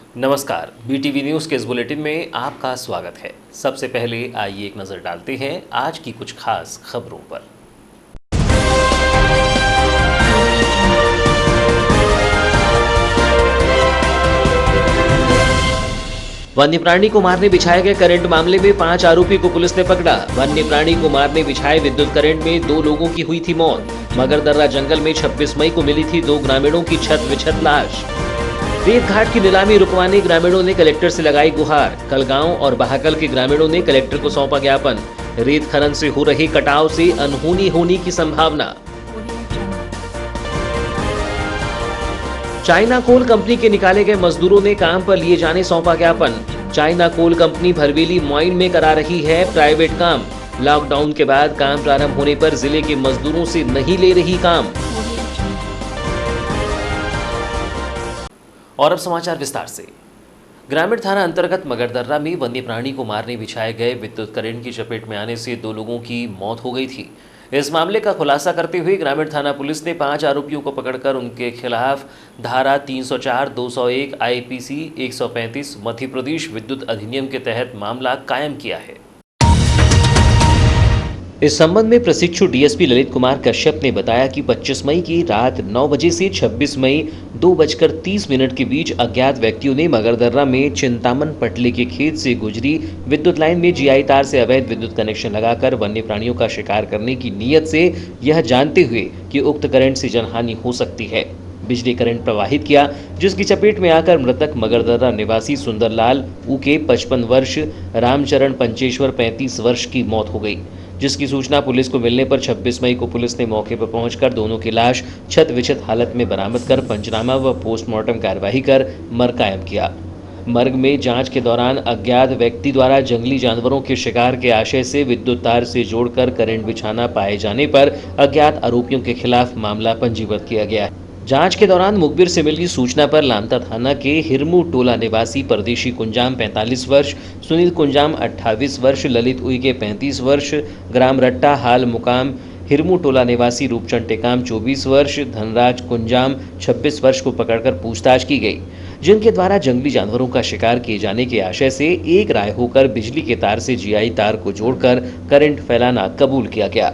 नमस्कार, BTV news के इस बुलेटिन में आपका स्वागत है। सबसे पहले आइए एक नज़र डालते हैं आज की कुछ खास खबरों पर। वन्य प्राणी को मारने बिछाए गए करंट मामले में 5 आरोपी को पुलिस ने पकड़ा। वन्य प्राणी को मारने बिछाए विद्युत करंट में 2 लोगों की हुई थी मौत। मगरदर्रा जंगल में 26 मई को मिली थी 2 ग्रामीणों की छत विछत लाश। रेत घाट की नीलामी रुकवाने ग्रामीणों ने कलेक्टर से लगाई गुहार। कलगांव और बहाकल के ग्रामीणों ने कलेक्टर को सौंपा ज्ञापन। रेत खनन से हो रहे कटाव से अनहोनी होने की संभावना। चाइना कोल कंपनी के निकाले गए मजदूरों ने काम पर लिए जाने सौंपा ज्ञापन। China coal company Bharweli mine में करा रही है प्राइवेट काम। लॉकडाउन के बाद काम प्रारंभ होने पर जिले के मजदूरों से नहीं ले रही काम। और अब समाचार विस्तार से। ग्रामीण थाना अंतर्गत मगरदर्रा में वन्य प्राणी को मारने बिछाए गए विद्युत करंट की चपेट में आने से 2 लोगों की मौत हो गई थी। इस मामले का खुलासा करते हुए ग्रामीण थाना पुलिस ने 5 आरोपियों को पकड़कर उनके खिलाफ धारा 304, 201, आईपीसी 135 मध्य प्रदेश विद्युत अधिनियम के तहत मामला कायम किया है। इस संबंध में प्रशिक्षु डीएसपी ललित कुमार कश्यप ने बताया कि 25 मई की रात 9 बजे से 26 मई 2:30 के बीच अज्ञात व्यक्तियों ने मगरदर्रा में चिंतामन पटले के खेत से गुजरी विद्युत लाइन में जीआई तार से अवैध विद्युत कनेक्शन लगाकर वन्य प्राणियों का शिकार करने की नीयत से यह जानते हुए कि उक्त करंट से जनहानि हो सकती है, बिजली करंट प्रवाहित किया, जिसकी चपेट में आकर मृतक मगरदर्रा निवासी सुंदरलाल उके 55 वर्ष, रामचरण पंचेश्वर 35 वर्ष की मौत हो गई। जिसकी सूचना पुलिस को मिलने पर 26 मई को पुलिस ने मौके पर पहुंचकर दोनों की लाश छत विछत हालत में बरामद कर पंचनामा व पोस्टमार्टम कार्यवाही कर मर्ग कायम किया। मर्ग में जांच के दौरान अज्ञात व्यक्ति द्वारा जंगली जानवरों के शिकार के आशय से विद्युत तार से जोड़कर करंट बिछाना पाए जाने पर अज्ञात आरोपियों के खिलाफ मामला पंजीबद्ध किया गया है। जांच के दौरान मुखबिर से मिली सूचना पर लामता थाना के हिरमू टोला निवासी परदेशी कुंजाम 45 वर्ष, सुनील कुंजाम 28 वर्ष, ललित उइके 35 वर्ष, ग्राम रट्टा हाल मुकाम हिरमू टोला निवासी रूपचंद टेकाम 24 वर्ष, धनराज कुंजाम 26 वर्ष को पकड़कर पूछताछ की गई, जिनके द्वारा जंगली जानवरों का शिकार किए जाने के आशय से एक राय होकर बिजली के तार से जीआई तार को जोड़कर करंट फैलाना कबूल किया गया।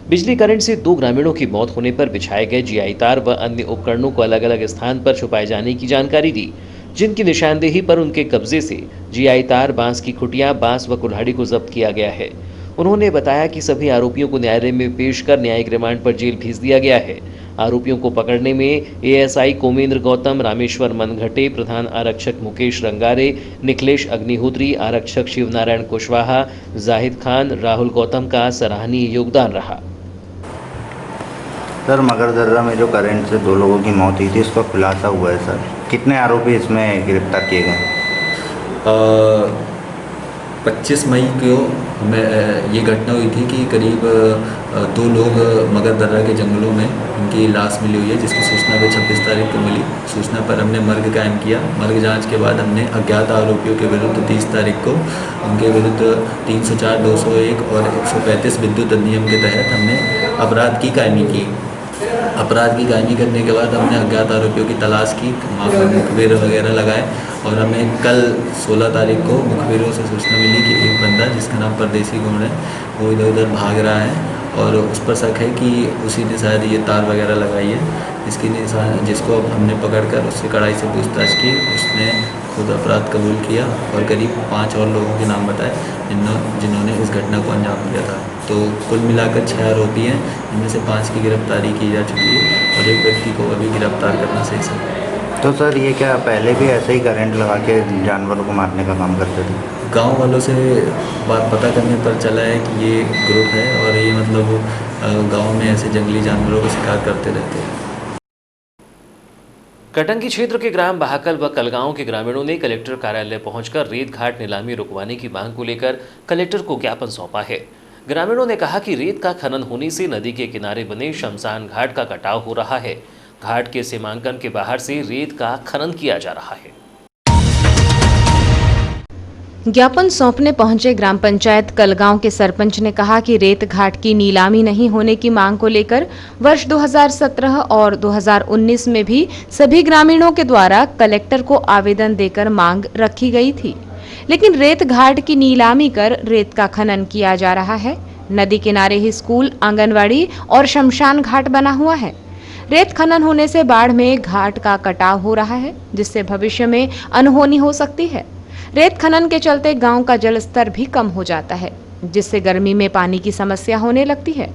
बिजली करंट से 2 ग्रामीणों की मौत होने पर बिछाए गए जीआई तार व अन्य उपकरणों को अलग अलग स्थान पर छुपाए जाने की जानकारी दी, जिनकी निशानदेही पर उनके कब्जे से जीआई तार, बांस की खुटियां, बांस व कुल्हाड़ी को जब्त किया गया है। उन्होंने बताया कि सभी आरोपियों को न्यायालय में पेश कर न्यायिक रिमांड पर जेल भेज दिया गया है। आरोपियों को पकड़ने में एएसआई कोमेंद्र गौतम, रामेश्वर मनघटे, प्रधान आरक्षक मुकेश रंगारे, निखिलेश अग्निहोत्री, आरक्षक शिवनारायण कुशवाहा, जाहिद खान, राहुल गौतम का सराहनीय योगदान रहा। सर, मगरदर्रा में जो करंट से 2 लोगों की मौत हुई थी, इसका खुलासा हुआ है सर। कितने आरोपी इसमें गिरफ्तार किए गए? 25 मई को हमें ये घटना हुई थी कि करीब 2 लोग मगरदर्रा के जंगलों में उनकी लाश मिली हुई है, जिसकी सूचना पर 26 तारीख को मिली। सूचना पर हमने मर्ग कायम किया। मर्ग जांच के बाद हमने अज्ञात आरोपियों के विरुद्ध 30 तारीख को उनके विरुद्ध 304, 201 और 135 विद्युत अधिनियम के तहत हमने अपराध की कायमी की। अपराध की कायमी करने के बाद हमने अज्ञात आरोपियों की तलाश की, मुखबिर वगैरह लगाए और हमें कल 16 तारीख को मुखबिरों से सूचना मिली कि एक बंदा जिसका नाम परदेशी गुण है वो इधर उधर भाग रहा है और उस पर शक है कि उसी ने शायद ये तार वगैरह लगाई है। जिसको अब हमने पकड़कर उससे कड़ाई से पूछताछ की। उसने खुद अपराध कबूल किया और करीब 5 और लोगों के नाम बताए जिन्होंने इस घटना को अंजाम दिया था। तो कुल मिलाकर 6 आरोपी हैं, इनमें से 5 की गिरफ्तारी की जा चुकी है और एक व्यक्ति को अभी गिरफ्तार करना शेष है। तो सर, ये क्या पहले भी ऐसे ही करंट लगा के जानवरों को मारने का काम करते थे? गांव वालों से बात पता करने पर चला है कि ये ग्रुप है और ये मतलब गांव में ऐसे जंगली जानवरों का शिकार करते रहते हैं। कटंगी क्षेत्र के ग्राम बहाकल व कलगांव के ग्रामीणों ने कलेक्टर कार्यालय पहुंचकर रेत घाट नीलामी रुकवाने की मांग को लेकर कलेक्टर को ज्ञापन सौंपा है। ग्रामीणों ने कहा कि रेत का खनन होने से नदी के किनारे बने शमशान घाट का कटाव हो रहा है। घाट के सीमांकन के बाहर से रेत का खनन किया जा रहा है। ज्ञापन सौंपने पहुंचे ग्राम पंचायत कलगांव के सरपंच ने कहा कि रेत घाट की नीलामी नहीं होने की मांग को लेकर वर्ष 2017 और 2019 में भी सभी ग्रामीणों के द्वारा कलेक्टर को आवेदन देकर मांग रखी गई थी, लेकिन रेत घाट की नीलामी कर रेत का खनन किया जा रहा है। नदी किनारे ही स्कूल, आंगनवाड़ी और शमशान घाट बना हुआ है। रेत खनन होने से बाढ़ में घाट का कटाव हो रहा है, जिससे भविष्य में अनहोनी हो सकती है। रेत खनन के चलते गांव का जल स्तर भी कम हो जाता है, जिससे गर्मी में पानी की समस्या होने लगती है।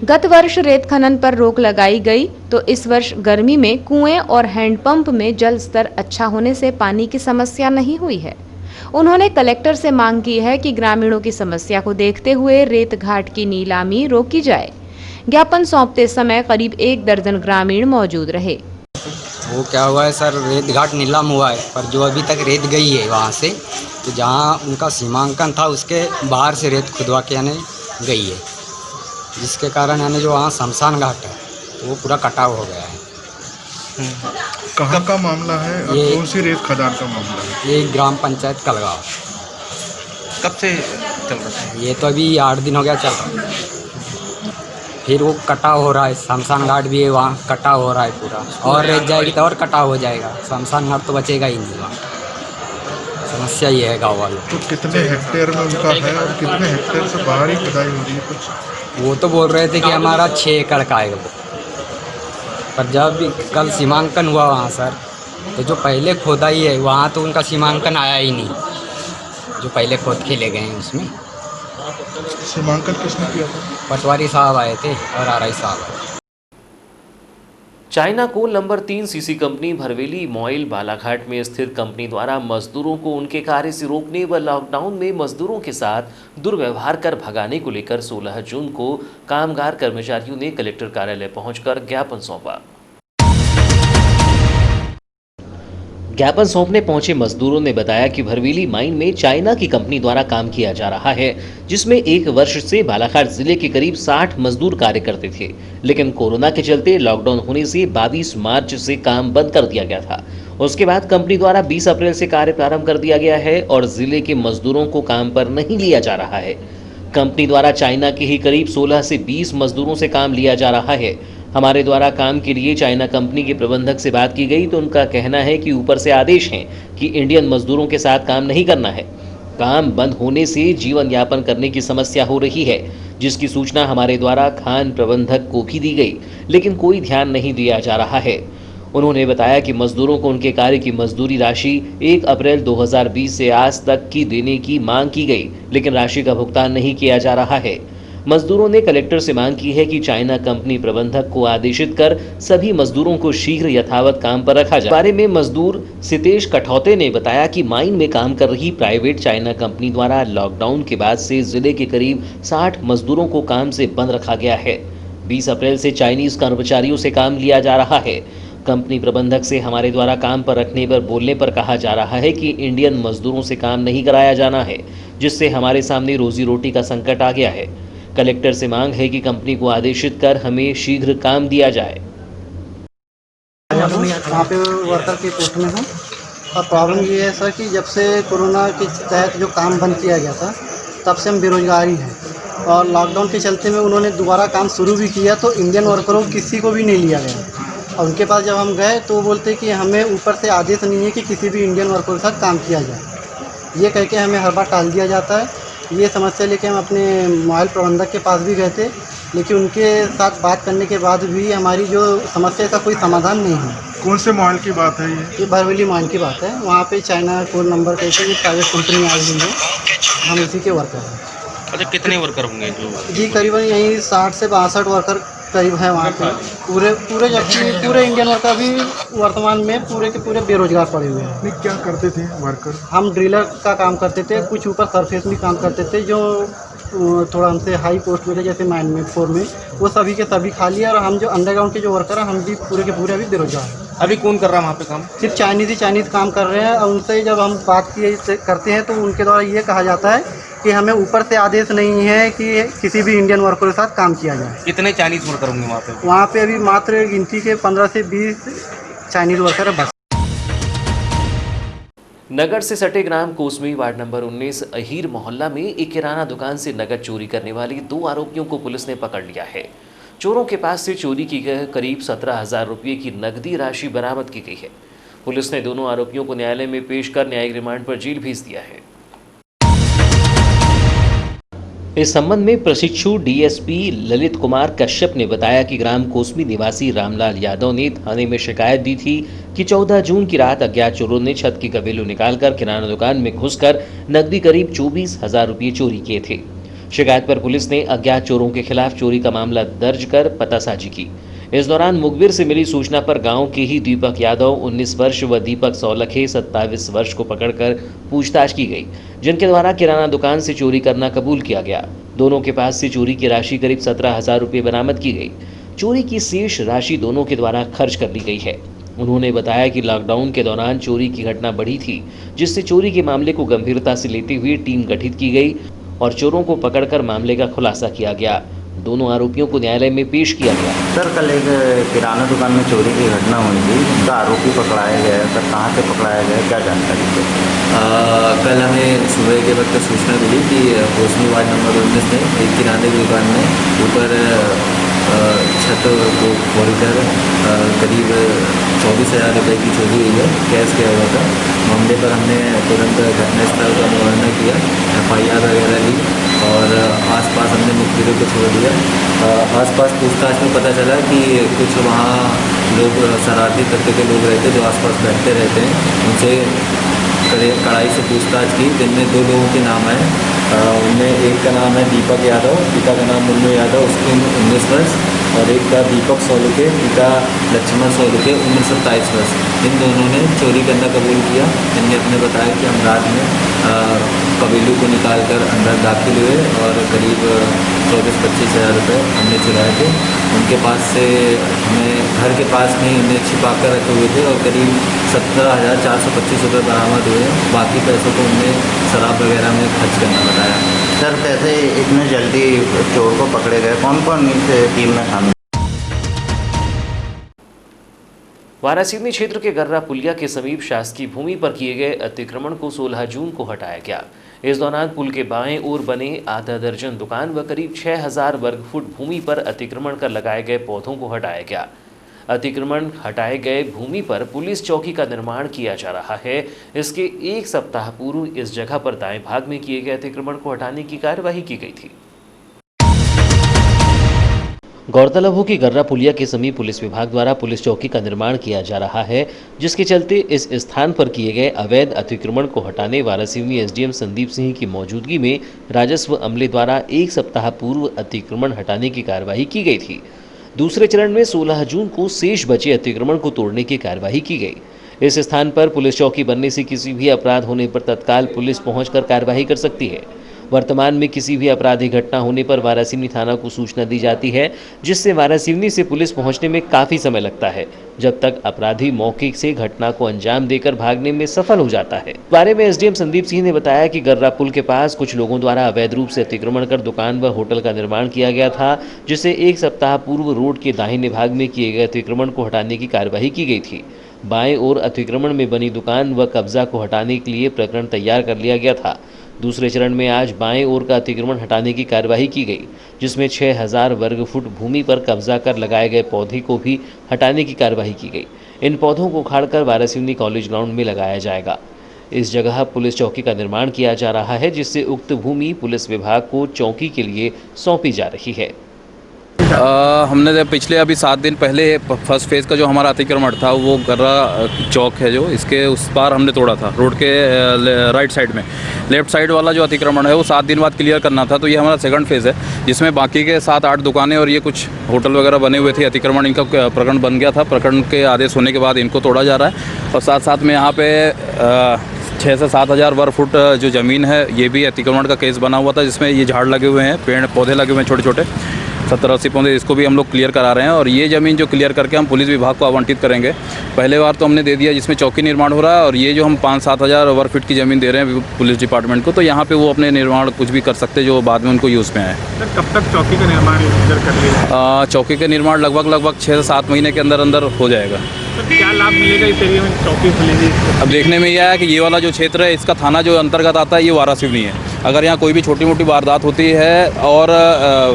गत वर्ष रेत खनन पर रोक लगाई गई तो इस वर्ष गर्मी में कुएं और हैंडपंप में जल स्तर अच्छा होने से पानी की समस्या नहीं हुई है। उन्होंने कलेक्टर से मांग की है कि ग्रामीणों की समस्या को देखते हुए रेत घाट की नीलामी रोकी जाए। ज्ञापन सौंपते समय करीब 1 दर्जन ग्रामीण मौजूद रहे। वो क्या हुआ है सर, रेत घाट नीलाम हुआ है, पर जो अभी तक रेत गई है वहाँ से, तो जहाँ उनका सीमांकन था उसके बाहर से रेत खुदवा के यानी गई है, जिसके कारण यानी जो वहाँ शमशान घाट है तो वो पूरा कटाव हो गया है। कहाँ का मामला है और ये- कौन सी रेत खदान का मामला है? ये ग्राम पंचायत कलगांव। कब से चल रहा है? ये तो अभी 8 दिन हो गया चल रहा है। फिर वो कटाव हो रहा है, शमशान घाट भी है वहाँ, कटाव हो रहा है पूरा, और रेत जाएगी तो और कटाव हो जाएगा, शमशान घाट तो बचेगा ही नहीं वहाँ। समस्या ये है गाँव वालों तो कितने हेक्टेयर में उनका है और कितने हेक्टेयर से बाहर ही खुदाई हो रही है कुछ? को। वो तो बोल रहे थे कि हमारा 6 एकड़ का है वो, पर जब कल सीमांकन हुआ वहाँ सर, तो जो पहले खोदाई है वहाँ तो उनका सीमांकन आया ही नहीं, जो पहले खोद के ले गए हैं उसमें। सीमांकन किसने किया था? पटवारी साहब आए थे और आरआई साहब आए। चाइना coal number 3 CC company Bharveli MOIL Balaghat में स्थित कंपनी द्वारा मजदूरों को उनके कार्य से रोकने व लॉकडाउन में मजदूरों के साथ दुर्व्यवहार कर भगाने को लेकर 16 जून को कामगार कर्मचारियों ने कलेक्टर कार्यालय पहुंचकर ज्ञापन सौंपा। ज्ञापन सौंपने पहुंचे मजदूरों ने बताया कि भरवेली माइन में चाइना की कंपनी द्वारा काम किया जा रहा है, जिसमें 1 वर्ष से बालाघाट जिले के करीब 60 मजदूर कार्य करते थे, लेकिन कोरोना के चलते लॉकडाउन होने से 22 मार्च से काम बंद कर दिया गया था। उसके बाद कंपनी द्वारा 20 अप्रैल से कार्य प्रारंभ कर दिया गया है और जिले के मजदूरों को काम पर नहीं लिया जा रहा है। कंपनी द्वारा चाइना के ही करीब 16 से 20 मजदूरों से काम लिया जा रहा है। हमारे द्वारा काम के लिए चाइना कंपनी के प्रबंधक से बात की गई तो उनका कहना है कि ऊपर से आदेश हैं कि इंडियन मजदूरों के साथ काम नहीं करना है। काम बंद होने से जीवन यापन करने की समस्या हो रही है, जिसकी सूचना हमारे द्वारा खान प्रबंधक को भी दी गई, लेकिन कोई ध्यान नहीं दिया जा रहा है। उन्होंने बताया कि मजदूरों को उनके कार्य की मजदूरी राशि 1 अप्रैल 2020 से आज तक की देने की मांग की गई, लेकिन राशि का भुगतान नहीं किया जा रहा है। मजदूरों ने कलेक्टर से मांग की है कि चाइना कंपनी प्रबंधक को आदेशित कर सभी मजदूरों को शीघ्र यथावत काम पर रखा जाए। बारे में मजदूर सितेश कठौते ने बताया कि माइन में काम कर रही प्राइवेट चाइना कंपनी द्वारा लॉकडाउन के बाद से जिले के करीब 60 मजदूरों को काम से बंद रखा गया है। 20 अप्रैल से चाइनीज कर्मचारियों से काम लिया जा रहा है। कंपनी प्रबंधक से हमारे द्वारा काम पर रखने पर बोलने पर कहा जा रहा है कि इंडियन मजदूरों से काम नहीं कराया जाना है, जिससे हमारे सामने रोजी रोटी का संकट आ गया है। कलेक्टर से मांग है कि कंपनी को आदेशित कर हमें शीघ्र काम दिया जाए। वहाँ पे वर्कर के पोस्ट में हूँ और प्रॉब्लम ये है सर कि जब से कोरोना के तहत जो काम बंद किया गया था तब से हम बेरोजगारी हैं और लॉकडाउन के चलते में उन्होंने दोबारा काम शुरू भी किया तो इंडियन वर्करों किसी को भी नहीं लिया गया और उनके पास जब हम गए तो वो बोलते कि हमें ऊपर से आदेश नहीं है कि किसी भी इंडियन वर्कर के साथ काम किया जाए। ये कह के हमें हर बार टाल दिया जाता है। ये समस्या लेके हम अपने मोबाइल प्रबंधक के पास भी गए थे, लेकिन उनके साथ बात करने के बाद भी हमारी जो समस्या का कोई समाधान नहीं है। कौन से माल की बात है ये भरवेली माइन की बात है। वहाँ पे चाइना कोड नंबर कैसे ये प्राइवेट कंपनी आई हुई है, हम इसी के वर्कर हैं। अच्छा, कितने वर्कर होंगे जो? जी करीबन यही 60 से 62 वर्कर करीब है वहाँ पे। पूरे जबकि पूरे इंडियन वर्कर भी वर्तमान में पूरे के पूरे बेरोजगार पड़े हुए हैं। नहीं, क्या करते थे वर्कर? हम ड्रिलर का काम करते थे, कुछ ऊपर सरफेस भी काम करते थे, जो थोड़ा हमसे हाई पोस्ट में थे जैसे माइन में 4 में, वो सभी के सभी खाली है। और हम जो अंडरग्राउंड के जो वर्कर हैं हम भी पूरे के पूरे अभी बेरोजगार हैं। अभी कौन कर रहा है वहाँ पे काम? सिर्फ चाइनीज़ काम कर रहे हैं। और उनसे जब हम बात करते हैं तो उनके द्वारा ये कहा जाता है कि हमें ऊपर से आदेश नहीं है कि किसी भी इंडियन वर्कर के साथ काम किया जाए। कितने चाइनीज वर्कर होंगे वहाँ पे? वहाँ पे अभी मात्र गिनती के 15 से 20 चाइनीज़ वर्कर है बस। नगर से सटे ग्राम कोसमी वार्ड नंबर 19 अहीर मोहल्ला में एक किराना दुकान से नकद चोरी करने वाले 2 आरोपियों को पुलिस ने पकड़ लिया है। चोरों के पास से चोरी की गई करीब 17,000 रुपये की नकदी राशि बरामद की गई है। पुलिस ने दोनों आरोपियों को न्यायालय में पेश कर न्यायिक रिमांड पर जेल भेज दिया है। इस संबंध में प्रशिक्षु डीएसपी ललित कुमार कश्यप ने बताया कि ग्राम कोसमी निवासी रामलाल यादव ने थाने में शिकायत दी थी कि 14 जून की रात अज्ञात चोरों ने छत की कबीलू निकालकर किराना दुकान में घुसकर नकदी करीब 24,000 रुपये चोरी किए थे। शिकायत पर पुलिस ने अज्ञात चोरों के खिलाफ चोरी का मामला दर्ज कर पतासाजी की। इस दौरान मुखबिर से मिली सूचना पर गांव के ही दीपक यादव 19 वर्ष व दीपक सौलखे 27 वर्ष को पकड़कर पूछताछ की गई, जिनके द्वारा किराना दुकान से चोरी करना कबूल किया गया। दोनों के पास से चोरी की राशि करीब 17,000 रुपये बरामद की गई। चोरी की शेष राशि दोनों के द्वारा खर्च कर ली गई है। उन्होंने बताया कि लॉकडाउन के दौरान चोरी की घटना बढ़ी थी, जिससे चोरी के मामले को गंभीरता से लेते हुए टीम गठित की गई और चोरों को पकड़कर मामले का खुलासा किया गया। दोनों आरोपियों को न्यायालय में पेश किया गया। सर, कल एक किराना दुकान में चोरी की घटना हुई थी, उसका आरोपी पकड़ाया गया है। सर, कहाँ से पकड़ाया गया है, क्या जानकारी है? कल हमें सुबह के वक्त सूचना मिली कि कोसमी वार्ड नंबर 19 में एक किराने की दुकान में ऊपर छत को खोलकर करीब 24,000 रुपये की चोरी हुई है, कैश किया हुआ था। मामले पर हमने तुरंत घटनास्थल का मुआयना किया, FIR वगैरह ली और आसपास हमने मुखबिरों को छोड़ दिया। आसपास पूछताछ में पता चला कि कुछ वहाँ लोग शरारती तत्व के लोग रहते जो आसपास बैठते रहते हैं, उनसे कड़ाई से पूछताछ की, जिनमें 2 लोगों के नाम आए। उनमें एक का नाम है दीपक यादव, पिता का नाम मुन्नू यादव, उसकी उम्र 19 वर्ष, और एक का दीपक सौलखे, पिता लक्ष्मण सौलखे, उम्र 27 वर्ष। इन दोनों ने चोरी करना कबूल किया। इनने अपने बताया कि हम रात में कबीलू को निकालकर अंदर दाखिल हुए और करीब 24-25 हज़ार रुपये हमने चुराए थे। उनके पास से हमें घर के पास में इन्हें छिपा कर रखे हुए थे और करीब 17,425 रुपये बरामद हुए। बाकी पैसों को उनने शराब वगैरह में खर्च करना बताया। सर, कैसे इतने जल्दी चोर को पकड़े गए? कौन कौन इस टीम में शामिल? वारासिवनी क्षेत्र के गर्रा पुलिया के समीप शासकीय भूमि पर किए गए अतिक्रमण को 16 जून को हटाया गया। इस दौरान पुल के बाएं ओर बने आधा दर्जन दुकान व करीब 6,000 वर्ग फुट भूमि पर अतिक्रमण कर लगाए गए पौधों को हटाया गया। अतिक्रमण हटाए गए भूमि पर पुलिस चौकी का निर्माण किया जा रहा है। इसके 1 सप्ताह पूर्व इस जगह पर दाएं भाग में किए गए अतिक्रमण को हटाने की कार्यवाही की गई थी। गौरतलब हो कि गर्रा पुलिया के समीप पुलिस विभाग द्वारा पुलिस चौकी का निर्माण किया जा रहा है, जिसके चलते इस स्थान पर किए गए अवैध अतिक्रमण को हटाने वारासिवनी एसडीएम संदीप सिंह की मौजूदगी में राजस्व अमले द्वारा 1 सप्ताह पूर्व अतिक्रमण हटाने की कार्यवाही की गई थी। दूसरे चरण में 16 जून को शेष बचे अतिक्रमण को तोड़ने की कार्यवाही की गई। इस स्थान पर पुलिस चौकी बनने से किसी भी अपराध होने पर तत्काल पुलिस पहुंचकर कार्यवाही कर सकती है। वर्तमान में किसी भी आपराधिक घटना होने पर वारासिवनी थाना को सूचना दी जाती है, जिससे वारासिवनी से पुलिस पहुंचने में काफ़ी समय लगता है, जब तक अपराधी मौके से घटना को अंजाम देकर भागने में सफल हो जाता है। इस बारे में एसडीएम संदीप सिंह ने बताया कि गर्रा पुल के पास कुछ लोगों द्वारा अवैध रूप से अतिक्रमण कर दुकान व होटल का निर्माण किया गया था, जिसे 1 सप्ताह पूर्व रोड के दाहिने भाग में किए गए अतिक्रमण को हटाने की कार्यवाही की गई थी। बाएं ओर अतिक्रमण में बनी दुकान व कब्जा को हटाने के लिए प्रकरण तैयार कर लिया गया था। दूसरे चरण में आज बाएं ओर का अतिक्रमण हटाने की कार्यवाही की गई, जिसमें 6,000 वर्ग फुट भूमि पर कब्जा कर लगाए गए पौधे को भी हटाने की कार्यवाही की गई। इन पौधों को उखाड़कर वारासिवनी कॉलेज ग्राउंड में लगाया जाएगा। इस जगह पुलिस चौकी का निर्माण किया जा रहा है, जिससे उक्त भूमि पुलिस विभाग को चौकी के लिए सौंपी जा रही है। हमने पिछले अभी 7 दिन पहले फर्स्ट फेज़ का जो हमारा अतिक्रमण था, वो गर्रा चौक है जो, इसके उस पार हमने तोड़ा था रोड के राइट साइड में। लेफ़्ट साइड वाला जो अतिक्रमण है वो 7 दिन बाद क्लियर करना था, तो ये हमारा सेकंड फेज़ है, जिसमें बाकी के 7-8 दुकानें और ये कुछ होटल वगैरह बने हुए थे। अतिक्रमण इनका प्रकरण बन गया था, प्रकरण के आदेश होने के बाद इनको तोड़ा जा रहा है। और साथ साथ में यहाँ पे 6 से 7 हज़ार वर्ग फुट जो ज़मीन है, ये भी अतिक्रमण का केस बना हुआ था, जिसमें ये झाड़ लगे हुए हैं, पेड़ पौधे लगे हुए हैं छोटे छोटे। 70-80 पौधे, इसको भी हम लोग क्लियर करा रहे हैं। और ये ज़मीन जो क्लियर करके हम पुलिस विभाग को आवंटित करेंगे। पहले बार तो हमने दे दिया जिसमें चौकी निर्माण हो रहा है, और ये जो हम 5-7 हज़ार वर्ग फीट की ज़मीन दे रहे हैं पुलिस डिपार्टमेंट को, तो यहाँ पे वो अपने निर्माण कुछ भी कर सकते जो बाद में उनको यूज़ में आए। सर कब तक चौकी का निर्माण कर लिया? चौकी का निर्माण लगभग 6 से 7 महीने के अंदर अंदर हो जाएगा। सर क्या लाभ मिलेगा इस एरिया में चौकी खुलेगी? अब देखने में यह है कि ये वाला जो क्षेत्र है इसका थाना जो अंतर्गत आता है ये वारासिवनी है। अगर यहाँ कोई भी छोटी मोटी वारदात होती है और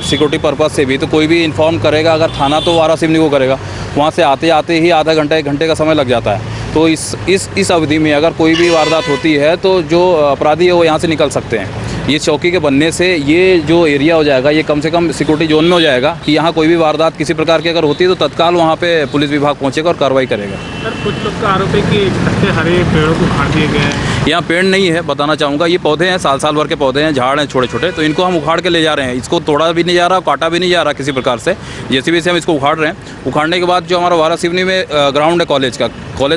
सिक्योरिटी पर्पज़ से भी, तो कोई भी इन्फॉर्म करेगा, अगर थाना तो वारासिवनी को करेगा, वहाँ से आते आते ही आधा घंटा 1 घंटे का समय लग जाता है। तो इस अवधि में अगर कोई भी वारदात होती है तो जो अपराधी है वो यहाँ से निकल सकते हैं। ये चौकी के बनने से ये जो एरिया हो जाएगा ये कम से कम सिक्योरिटी जोन में हो जाएगा कि यहाँ कोई भी वारदात किसी प्रकार की अगर होती है तो तत्काल वहाँ पे पुलिस विभाग पहुँचेगा और कार्रवाई करेगा। सर कुछ लोग का आरोप है कि कच्चे हरे पेड़ों को उखाड़ दिए गए हैं। यहाँ पेड़ नहीं है, बताना चाहूँगा, ये पौधे हैं, साल भर के पौधे हैं, झाड़ हैं छोटे छोटे, तो इनको हम उखाड़ के ले जा रहे हैं। इसको तोड़ा भी नहीं जा रहा, काटा भी नहीं जा रहा किसी प्रकार से, जेसीबी से हम इसको उखाड़ रहे हैं। उखाड़ने के बाद जो हमारा वारासिवनी में ग्राउंड है कॉलेज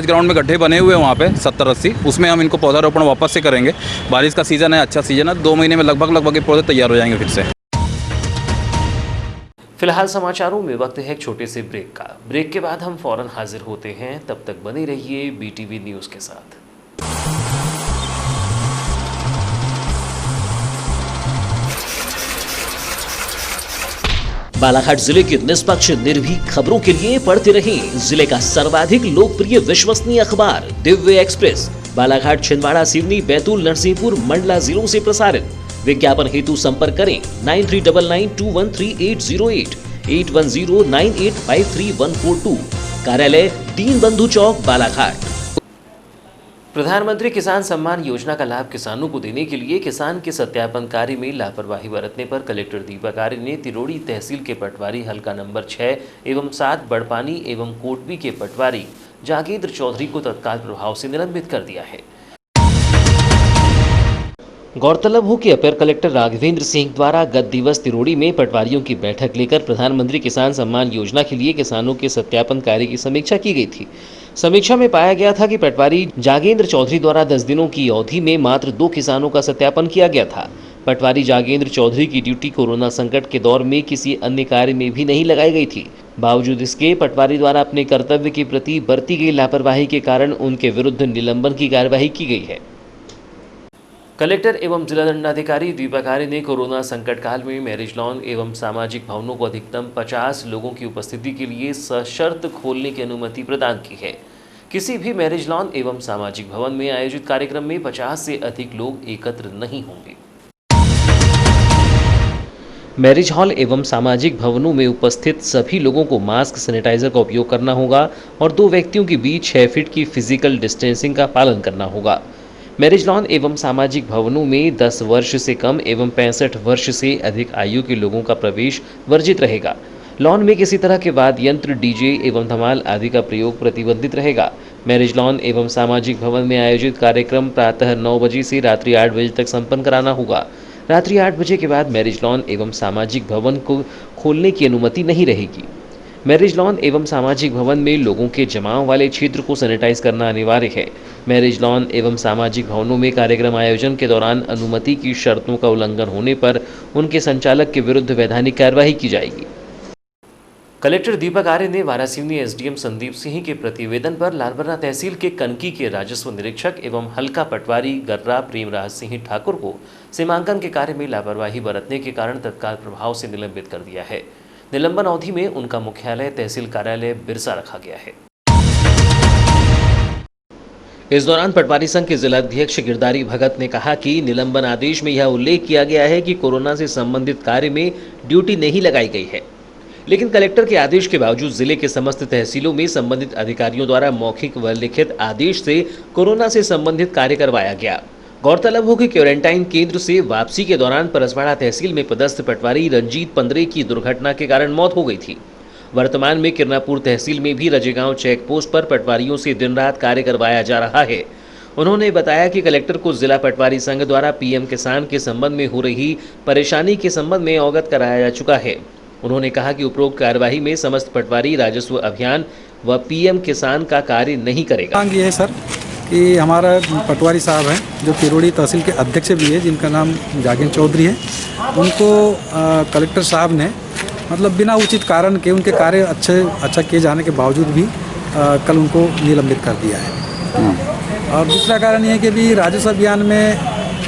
ग्राउंड में गड्ढे बने हुए हैं वहाँ पे 70-80, उसमें हम इनको पौधारोपण वापस से करेंगे। बारिश का सीज़न है, अच्छा सीज़न है, 2 महीने में लगभग पौधे तैयार हो जाएंगे फिर से। फिलहाल समाचारों में वक्त है एक छोटे से ब्रेक का। ब्रेक के बाद हम फौरन हाजिर होते हैं, तब तक बने रहिए BTV न्यूज़ के साथ। बालाघाट जिले की निष्पक्ष निर्भीक खबरों के लिए पढ़ते रहें जिले का सर्वाधिक लोकप्रिय विश्वसनीय अखबार दिव्य एक्सप्रेस। बालाघाट, छिंदवाड़ा, सिवनी, बैतूल, नरसिंहपुर, मंडला जिलों से प्रसारित। विज्ञापन हेतु संपर्क करें 9399213808, 8109853142। कार्यालय दीनबंधु चौक, बालाघाट। प्रधानमंत्री किसान सम्मान योजना का लाभ किसानों को देने के लिए किसान के सत्यापन कार्य में लापरवाही बरतने पर कलेक्टर दीपक आर्य ने तिरोड़ी तहसील के पटवारी हल्का नंबर 6 एवं 7 बड़पानी एवं कोटबी के पटवारी जागेंद्र चौधरी को तत्काल प्रभाव से निलंबित कर दिया है। गौरतलब हो कि अपर कलेक्टर राघवेंद्र सिंह द्वारा गत दिवस तिरोड़ी में पटवारियों की बैठक लेकर प्रधानमंत्री किसान सम्मान योजना के लिए किसानों के सत्यापन कार्य की समीक्षा की गई थी। समीक्षा में पाया गया था कि पटवारी जागेंद्र चौधरी द्वारा 10 दिनों की अवधि में मात्र 2 किसानों का सत्यापन किया गया था। पटवारी जागेंद्र चौधरी की ड्यूटी कोरोना संकट के दौर में किसी अन्य कार्य में भी नहीं लगाई गई थी। बावजूद इसके पटवारी द्वारा अपने कर्तव्य के प्रति बरती गई लापरवाही के कारण उनके विरुद्ध निलंबन की कार्यवाही की गई है। कलेक्टर एवं जिला दंडाधिकारी दीपक आर्य ने कोरोना संकट काल में मैरिज लॉन एवं सामाजिक भवनों को अधिकतम 50 लोगों की उपस्थिति के लिए सशर्त खोलने की अनुमति प्रदान की है। किसी भी मैरिज लॉन एवं सामाजिक भवन में आयोजित कार्यक्रम में 50 से अधिक लोग एकत्र नहीं होंगे। मैरिज हॉल एवं सामाजिक भवनों में उपस्थित सभी लोगों को मास्क, सैनिटाइजर का उपयोग करना होगा और 2 व्यक्तियों के बीच 6 फीट की फिजिकल डिस्टेंसिंग का पालन करना होगा। मैरिज लॉन एवं सामाजिक भवनों में 10 वर्ष से कम एवं 65 वर्ष से अधिक आयु के लोगों का प्रवेश वर्जित रहेगा। लॉन में किसी तरह के वाद्य यंत्र, डीजे एवं धमाल आदि का प्रयोग प्रतिबंधित रहेगा। मैरिज लॉन एवं सामाजिक भवन में आयोजित कार्यक्रम प्रातः 9 बजे से रात्रि 8 बजे तक संपन्न कराना होगा। रात्रि 8 बजे के बाद मैरिज लॉन एवं सामाजिक भवन को खोलने की अनुमति नहीं रहेगी। मैरिज लॉन एवं सामाजिक भवन में लोगों के जमाव वाले क्षेत्र को सैनिटाइज करना अनिवार्य है। मैरिज लॉन एवं सामाजिक भवनों में कार्यक्रम आयोजन के दौरान अनुमति की शर्तों का उल्लंघन होने पर उनके संचालक के विरुद्ध वैधानिक कार्यवाही की जाएगी। कलेक्टर दीपक आर्य ने वारासिवनी एसडीएम संदीप सिंह के प्रतिवेदन पर लालबर्रा तहसील के कनकी के राजस्व निरीक्षक एवं हल्का पटवारी गर्रा प्रेमराज सिंह ठाकुर को सीमांकन के कार्य में लापरवाही बरतने के कारण तत्काल प्रभाव से निलंबित कर दिया है। निलंबन अवधि में उनका मुख्यालय तहसील कार्यालय बिरसा रखा गया है। इस दौरान पटवारी संघ के जिलाध्यक्ष गिरधारी भगत ने कहा कि निलंबन आदेश में यह उल्लेख किया गया है कि कोरोना से संबंधित कार्य में ड्यूटी नहीं लगाई गई है, लेकिन कलेक्टर के आदेश के बावजूद जिले के समस्त तहसीलों में संबंधित अधिकारियों द्वारा मौखिक व लिखित आदेश से कोरोना से संबंधित कार्य करवाया गया। गौरतलब हो कि क्वारंटाइन केंद्र से वापसी के दौरान परसवाड़ा तहसील में पदस्थ पटवारी रंजीत पंद्रे की दुर्घटना के कारण मौत हो गई थी। वर्तमान में किरनापुर तहसील में भी रजेगांव चेक पोस्ट पर पटवारियों से दिन रात कार्य करवाया जा रहा है। उन्होंने बताया कि कलेक्टर को जिला पटवारी संघ द्वारा पीएम किसान के संबंध में हो रही परेशानी के संबंध में अवगत कराया जा चुका है। उन्होंने कहा कि उपरोक्त कार्यवाही में समस्त पटवारी राजस्व अभियान व पीएम किसान का कार्य नहीं करेगा। ये है सर कि हमारा पटवारी साहब हैं जो तिरोड़ी तहसील के अध्यक्ष भी है, जिनका नाम जागेंद्र चौधरी है, उनको कलेक्टर साहब ने मतलब बिना उचित कारण के उनके कार्य अच्छा किए जाने के बावजूद भी कल उनको निलंबित कर दिया है। और दूसरा कारण ये है कि भी राजस्व अभियान में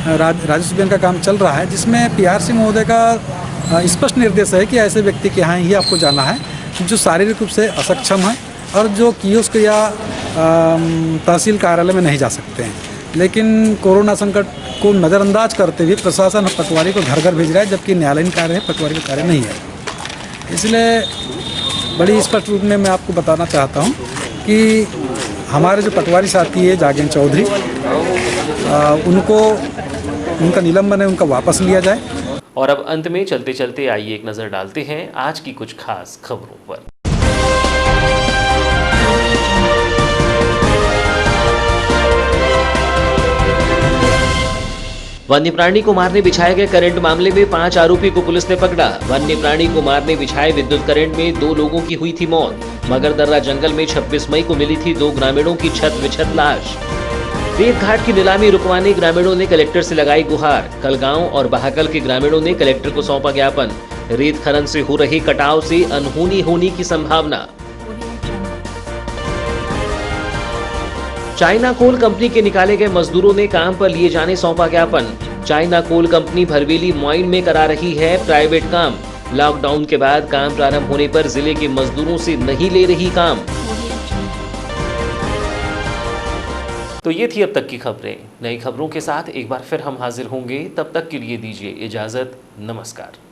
राजस्व अभियान का काम चल रहा है, जिसमें पीआरसी महोदय का स्पष्ट निर्देश है कि ऐसे व्यक्ति के यहाँ ही आपको जाना है जो शारीरिक रूप से असक्षम है और जो कियोस्क या तहसील कार्यालय में नहीं जा सकते हैं। लेकिन कोरोना संकट को नज़रअंदाज करते हुए प्रशासन पटवारी को घर घर भेज रहा है, जबकि न्यायालयीन कार्य है, पटवारी का कार्य नहीं है। इसलिए बड़ी स्पष्ट रूप में मैं आपको बताना चाहता हूँ कि हमारे जो पटवारी साथी है जागेन चौधरी, उनका निलंबन है, उनका वापस लिया जाए। और अब अंत में चलते चलते आइए एक नज़र डालते हैं आज की कुछ खास खबरों पर। वन्य प्राणी को मारने बिछाए गए करंट मामले में 5 आरोपी को पुलिस ने पकड़ा। वन्य प्राणी को मारने बिछाए विद्युत करंट में 2 लोगों की हुई थी मौत। मगरदर्रा जंगल में 26 मई को मिली थी 2 ग्रामीणों की छत विछत लाश। रेत घाट की नीलामी रुकवाने ग्रामीणों ने कलेक्टर से लगाई गुहार। कलगांव और बहाकल के ग्रामीणों ने कलेक्टर को सौंपा ज्ञापन। रेत खनन से हो रही कटाव से अनहोनी होने की संभावना। चाइना कोल कंपनी के निकाले गए मजदूरों ने काम पर लिए जाने सौंपा ज्ञापन। China coal company Bharweli mine में करा रही है प्राइवेट काम। लॉकडाउन के बाद काम प्रारंभ होने पर जिले के मजदूरों से नहीं ले रही काम। तो ये थी अब तक की खबरें। नई खबरों के साथ एक बार फिर हम हाजिर होंगे, तब तक के लिए दीजिए इजाजत। नमस्कार।